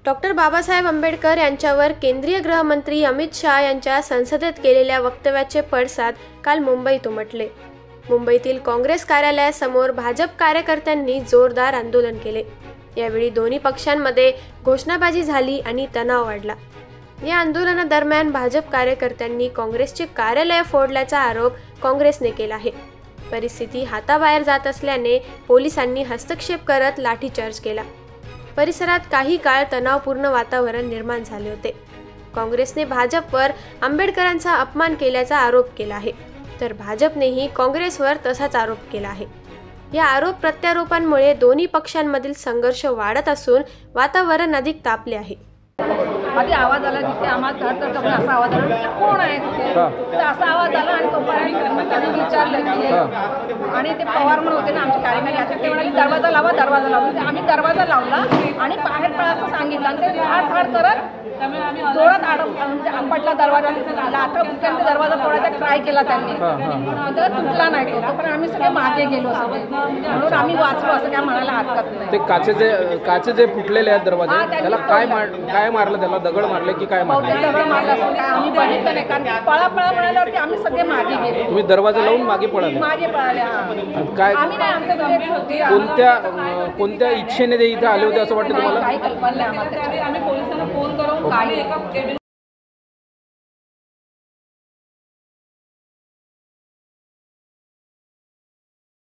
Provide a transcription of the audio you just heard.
Doctor Babasaheb Ambedkar यांच्यावर केंद्रीय गृहमंत्री अमित शाह यांच्या संसदेत केलेल्या वक्तव्याचे पडसाद काल मुंबईत उमटले। मुंबईतील काँग्रेस कार्यालयासमोर भाजप कार्यकर्त्यांनी जोरदार आंदोलन केले। यावेळी दोन्ही पक्षांमध्ये घोषणाबाजी झाली आणि तणाव वाढला। या आंदोलनादरम्यान भाजप कार्यकर्त्यांनी काँग्रेसचे कार्यालय फोडल्याचा आरोप काँग्रेसने केला आहे। परिस्थिती हाताबाहेर जात असल्याने पोलिसांनी हस्तक्षेप करत लाठीचार्ज केला। परिसरात काही काळ तणावपूर्ण वातावरण निर्माण झाले होते। काँग्रेसने भाजपवर आंबेडकरांचा अपमान केल्याचा आरोप केला आहे, तर भाजपनेही काँग्रेसवर तसाच आरोप केला आहे। या आरोप प्रत्यारोपांमुळे दोन्ही पक्षांमधील संघर्ष वाढत असून वातावरण अधिक तापले आहे। आधी आवाज आला तिथे आम्हाला तर असा आवाज आला की कोण आहे तिथे, तर असा आवाज आला आणि तोपर्यंत त्यांनी विचारलं की आणि ते पवार म्हणून होते ना आमचे कार्यकारी आता ते म्हणाले दरवाजा लावा दरवाजा लावा। आम्ही दरवाजा लावला आणि बाहेर पळायचं सांगितलं आणि ते फाड करत जोरात आपटला दरवाजा, लाथा बुक्यांनी दरवाजा तोडायचा ट्राय केला त्यांनी, तर तुटला नाही तो, पण आम्ही सगळे मागे गेलो सगळे, म्हणून आम्ही वाचलो असं काय म्हणायला हरकत नाही। ते काचे जे फुटलेले आहेत दरवाजे त्याला काय मारलं, त्याला दगड मारले की काय मारले? दगड मारला असं काय आम्ही बघितलं नाही, कारण पळा म्हणाल्यावरती आम्ही सगळे मागे गेलो। तुम्ही दरवाजा लावून मागे पळाले? मागे पळाले। काय आम्ही नाही, आमच्या कोणत्या इच्छेने ते इथे आले होते असं वाटतं तुम्हाला? काही कल्पना नाही आम्हाला। आम्ही पोलिसांना फोन करून